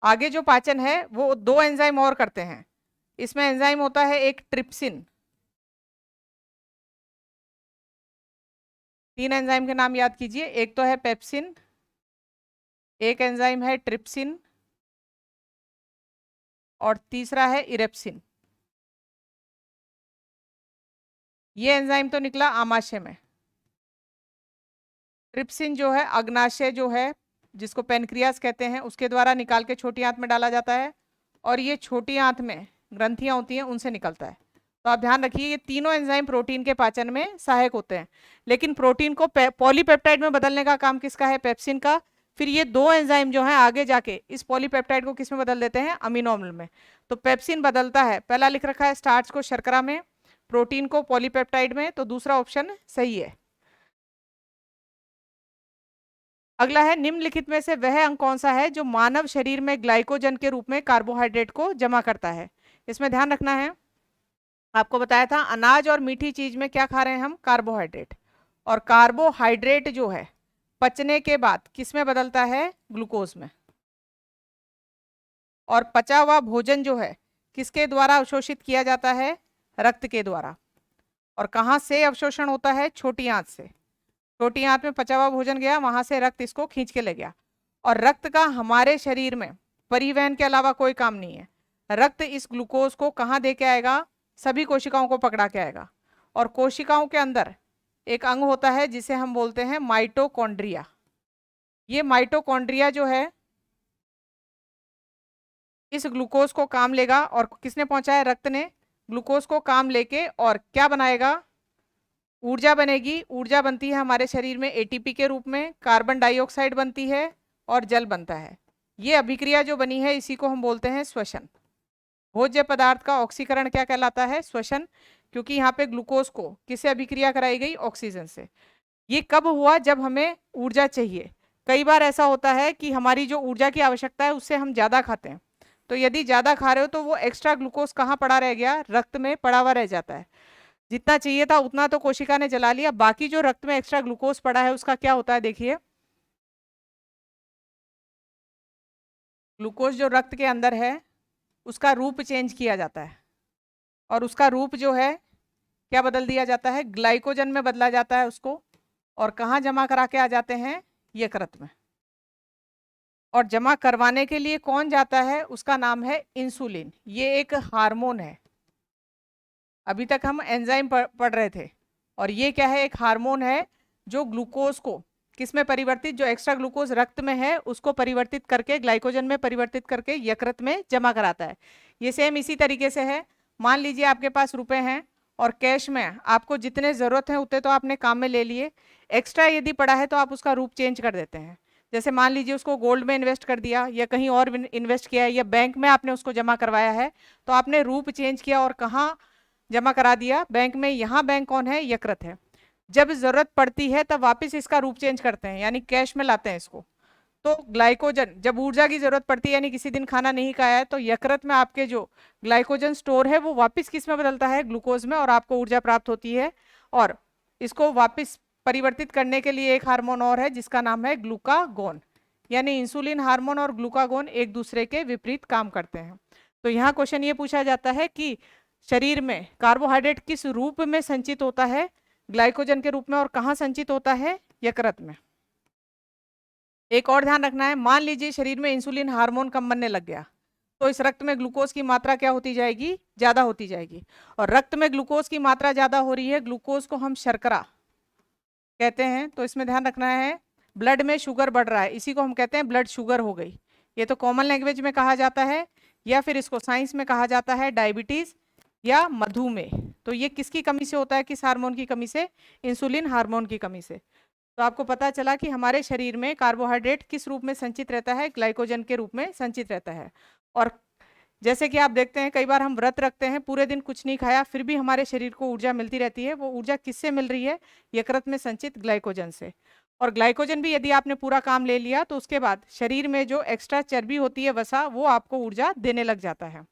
आगे जो पाचन है वो दो एंजाइम और करते हैं। इसमें एंजाइम होता है एक ट्रिप्सिन, 3 एंजाइम के नाम याद कीजिए, एक तो है पेप्सिन, एक एंजाइम है ट्रिप्सिन, और तीसरा है इरेप्सिन। ये एंजाइम तो निकला आमाशय में। ट्रिप्सिन जो है अग्नाशय जो है जिसको पेनक्रियास कहते हैं उसके द्वारा निकाल के छोटी आंत में डाला जाता है, और ये छोटी आंत में ग्रंथियां होती हैं उनसे निकलता है। तो आप ध्यान रखिए ये तीनों एंजाइम प्रोटीन के पाचन में सहायक होते हैं, लेकिन प्रोटीन को पॉलीपेप्टाइड में बदलने का काम किसका है, पेप्सिन का। फिर ये दो एंजाइम जो है आगे जाके इस पॉलीपेप्टाइड को किस में बदल देते हैं, अमीनो अम्ल में। तो पेप्सिन बदलता है, पहला लिख रखा है स्टार्च को शर्करा में, प्रोटीन को पॉलीपेप्टाइड में, तो दूसरा ऑप्शन सही है। अगला है निम्नलिखित में से वह अंग कौन सा है जो मानव शरीर में ग्लाइकोजन के रूप में कार्बोहाइड्रेट को जमा करता है। इसमें ध्यान रखना है, आपको बताया था अनाज और मीठी चीज में क्या खा रहे हैं हम, कार्बोहाइड्रेट, और कार्बोहाइड्रेट जो है पचने के बाद किस में बदलता है, ग्लूकोज में। और पचा हुआ भोजन जो है किसके द्वारा अवशोषित किया जाता है, रक्त के द्वारा। और कहाँ से अवशोषण होता है, छोटी आंत से। छोटी आंत में पचा हुआ भोजन गया, वहां से रक्त इसको खींच के ले गया। और रक्त का हमारे शरीर में परिवहन के अलावा कोई काम नहीं है। रक्त इस ग्लूकोज को कहाँ दे के आएगा, सभी कोशिकाओं को पकड़ा के आएगा। और कोशिकाओं के अंदर एक अंग होता है जिसे हम बोलते हैं माइटोकॉन्ड्रिया। ये माइटोकॉन्ड्रिया जो है इस ग्लूकोज को काम लेगा, और किसने पहुंचाया, रक्त ने। ग्लूकोज को काम लेके और क्या बनाएगा, ऊर्जा बनेगी। ऊर्जा बनती है हमारे शरीर में एटीपी के रूप में, कार्बन डाइऑक्साइड बनती है और जल बनता है। ये अभिक्रिया जो बनी है इसी को हम बोलते हैं श्वसन। भोज्य पदार्थ का ऑक्सीकरण क्या कहलाता है, श्वसन, क्योंकि यहाँ पे ग्लूकोज को किससे अभिक्रिया कराई गई, ऑक्सीजन से। ये कब हुआ, जब हमें ऊर्जा चाहिए। कई बार ऐसा होता है कि हमारी जो ऊर्जा की आवश्यकता है उससे हम ज्यादा खाते हैं, तो यदि ज्यादा खा रहे हो तो वो एक्स्ट्रा ग्लूकोज कहाँ पड़ा रह गया, रक्त में पड़ा हुआ रह जाता है। जितना चाहिए था उतना तो कोशिका ने जला लिया, बाकी जो रक्त में एक्स्ट्रा ग्लूकोज पड़ा है उसका क्या होता है, देखिए ग्लूकोज जो रक्त के अंदर है उसका रूप चेंज किया जाता है, और उसका रूप जो है क्या बदल दिया जाता है, ग्लाइकोजन में बदला जाता है उसको। और कहाँ जमा करा के आ जाते हैं, यकृत में। और जमा करवाने के लिए कौन जाता है, उसका नाम है इंसुलिन। ये एक हार्मोन है, अभी तक हम एंजाइम पढ़ रहे थे, और ये क्या है, एक हार्मोन है जो ग्लूकोज को किस में परिवर्तित, जो एक्स्ट्रा ग्लूकोज रक्त में है उसको परिवर्तित करके ग्लाइकोजन में परिवर्तित करके यकृत में जमा कराता है। ये सेम इसी तरीके से है। मान लीजिए आपके पास रुपए हैं और कैश में आपको जितने जरूरत है उतने तो आपने काम में ले लिए, एक्स्ट्रा यदि पड़ा है तो आप उसका रूप चेंज कर देते हैं। जैसे मान लीजिए उसको गोल्ड में इन्वेस्ट कर दिया या कहीं और इन्वेस्ट किया है या बैंक में आपने उसको जमा करवाया है, तो आपने रूप चेंज किया और कहाँ जमा करा दिया, बैंक में। यहाँ बैंक कौन है, यकृत है। जब जरूरत पड़ती है तब वापस इसका रूप चेंज करते हैं, यानी कैश में लाते हैं इसको। तो ग्लाइकोजन जब ऊर्जा की जरूरत पड़ती है, यानी किसी दिन खाना नहीं खाया है, तो यकृत में आपके जो ग्लाइकोजन स्टोर है वो वापस किस में बदलता है, ग्लूकोज में, और आपको ऊर्जा प्राप्त होती है। और इसको वापस परिवर्तित करने के लिए एक हार्मोन और है जिसका नाम है ग्लूकागोन। यानी इंसुलिन हार्मोन और ग्लूकागोन एक दूसरे के विपरीत काम करते हैं। तो यहाँ क्वेश्चन ये पूछा जाता है कि शरीर में कार्बोहाइड्रेट किस रूप में संचित होता है, ग्लाइकोजन के रूप में, और कहाँ संचित होता है, यकृत में। एक और ध्यान रखना है, मान लीजिए शरीर में इंसुलिन हार्मोन कम बनने लग गया, तो इस रक्त में ग्लूकोज की मात्रा क्या होती जाएगी, ज्यादा होती जाएगी। और रक्त में ग्लूकोज की मात्रा ज्यादा हो रही है, ग्लूकोज को हम शर्करा कहते हैं। तो इसमें ध्यान रखना है, ब्लड में शुगर बढ़ रहा है, इसी को हम कहते हैं ब्लड शुगर हो गई। ये तो कॉमन लैंग्वेज में कहा जाता है, या फिर इसको साइंस में कहा जाता है डायबिटीज या मधुमेह। तो ये किसकी कमी से होता है, किस हार्मोन की कमी से, इंसुलिन हार्मोन की कमी से। तो आपको पता चला कि हमारे शरीर में कार्बोहाइड्रेट किस रूप में संचित रहता है, ग्लाइकोजन के रूप में संचित रहता है। और जैसे कि आप देखते हैं कई बार हम व्रत रखते हैं, पूरे दिन कुछ नहीं खाया, फिर भी हमारे शरीर को ऊर्जा मिलती रहती है। वो ऊर्जा किससे मिल रही है? यकृत में संचित ग्लाइकोजन से। और ग्लाइकोजन भी यदि आपने पूरा काम ले लिया तो उसके बाद शरीर में जो एक्स्ट्रा चर्बी होती है, वसा, वो आपको ऊर्जा देने लग जाता है।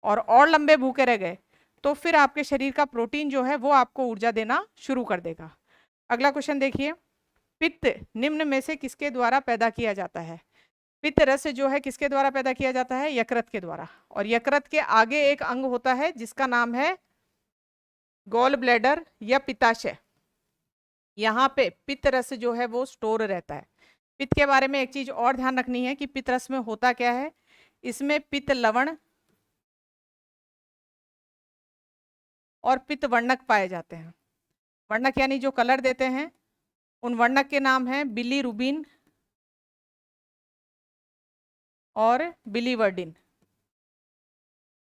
और लंबे भूखे रह गए तो फिर आपके शरीर का प्रोटीन जो है वो आपको ऊर्जा देना शुरू कर देगा। अगला क्वेश्चन देखिए, पित्त निम्न में से किसके द्वारा पैदा किया जाता है? पित्त रस जो है किसके द्वारा पैदा किया जाता है? यकृत के द्वारा। और यकृत के आगे एक अंग होता है जिसका नाम है गॉल ब्लैडर या पित्ताशय। यहाँ पे पित्त रस जो है वो स्टोर रहता है। पित्त के बारे में एक चीज और ध्यान रखनी है कि पित्त रस में होता क्या है। इसमें पित्त लवण और पित्त वर्णक पाए जाते हैं। वर्णक यानी जो कलर देते हैं, उन वर्णक के नाम है बिलीरुबिन और बिलीवर्डिन।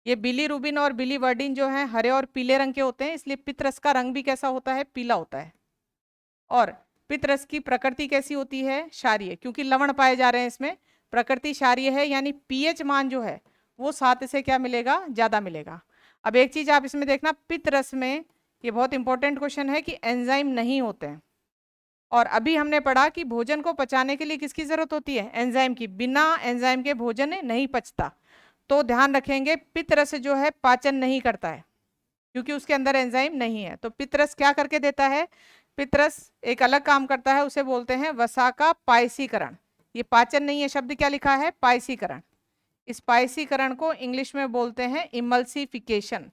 ये बिलीरुबिन और बिलीवर्डिन जो है हरे और पीले रंग के होते हैं, इसलिए पित्त रस का रंग भी कैसा होता है? पीला होता है। और पित्त रस की प्रकृति कैसी होती है? क्षारीय, क्योंकि लवण पाए जा रहे हैं इसमें। प्रकृति क्षारीय है, यानी पीएच मान जो है वो 7 से क्या मिलेगा? ज्यादा मिलेगा। अब एक चीज आप इसमें देखना, पित्त रस में, ये बहुत इंपॉर्टेंट क्वेश्चन है, कि एंजाइम नहीं होते हैं। और अभी हमने पढ़ा कि भोजन को पचाने के लिए किसकी जरूरत होती है? एंजाइम की। बिना एंजाइम के भोजन नहीं पचता। तो ध्यान रखेंगे, पित्त रस जो है पाचन नहीं करता है, क्योंकि उसके अंदर एंजाइम नहीं है। तो पित्त रस क्या करके देता है? पित्त रस एक अलग काम करता है, उसे बोलते हैं वसा का पायसीकरण। ये पाचन नहीं है, शब्द क्या लिखा है? पायसीकरण। इस पायसीकरण को इंग्लिश में बोलते हैं इमल्सिफिकेशन।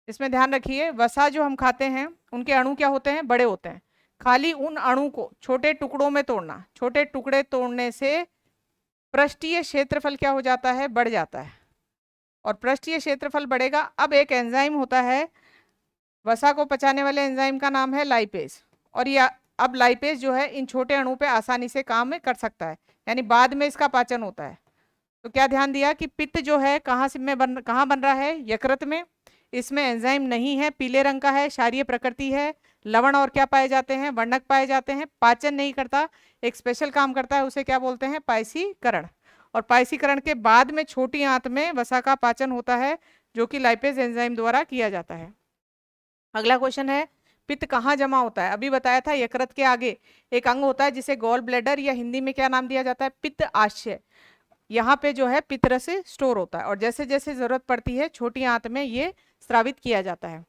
इसमें ध्यान रखिए, वसा जो हम खाते हैं उनके अणु क्या होते हैं? बड़े होते हैं। खाली उन अणु को छोटे टुकड़ों में तोड़ना, छोटे टुकड़े तोड़ने से पृष्ठीय क्षेत्रफल क्या हो जाता है? बढ़ जाता है। और पृष्ठीय क्षेत्रफल बढ़ेगा। अब एक एंजाइम होता है, वसा को पचाने वाले एंजाइम का नाम है लाइपेज। और ये अब लाइपेज जो है इन छोटे अणु पे आसानी से काम कर सकता है, यानी बाद में इसका पाचन होता है। तो क्या ध्यान दिया कि पित्त जो है कहाँ बन रहा है? यकृत में। इसमें एंजाइम नहीं है, पीले रंग का है, क्षारीय प्रकृति है। लवण और क्या पाए जाते हैं? वर्णक पाए जाते हैं। पाचन नहीं करता, एक स्पेशल काम करता है, उसे क्या बोलते हैं? पायसीकरण। और पायसीकरण के बाद में छोटी आंत में वसा का पाचन होता है, जो कि लाइपेज एंजाइम द्वारा किया जाता है। अगला क्वेश्चन है, पित्त कहाँ जमा होता है? अभी बताया था यकृत के आगे एक अंग होता है जिसे गॉल ब्लैडर या हिंदी में क्या नाम दिया जाता है? पित्त आशय। यहाँ पे जो है पित्त रस स्टोर होता है और जैसे जैसे जरूरत पड़ती है छोटी आंत में ये स्रावित किया जाता है।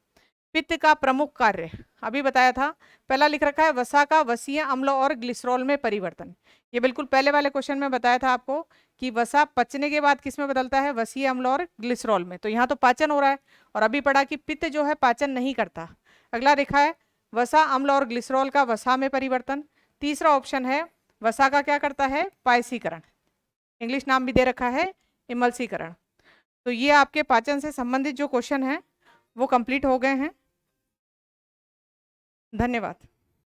पित्त का प्रमुख कार्य अभी बताया था, पहला लिख रखा है वसा का वसीय अम्ल और ग्लिसरॉल में परिवर्तन। ये बिल्कुल पहले वाले क्वेश्चन में बताया था आपको कि वसा पचने के बाद किस में बदलता है? वसीय अम्ल और ग्लिसरॉल में। तो यहाँ तो पाचन हो रहा है। और अभी पढ़ा कि पित्त जो है पाचन नहीं करता। अगला लिखा है वसा अम्ल और ग्लिसरॉल का वसा में परिवर्तन। तीसरा ऑप्शन है वसा का क्या करता है? पायसीकरण। इंग्लिश नाम भी दे रखा है इमल्सीकरण। तो ये आपके पाचन से संबंधित जो क्वेश्चन हैं वो कंप्लीट हो गए हैं। धन्यवाद।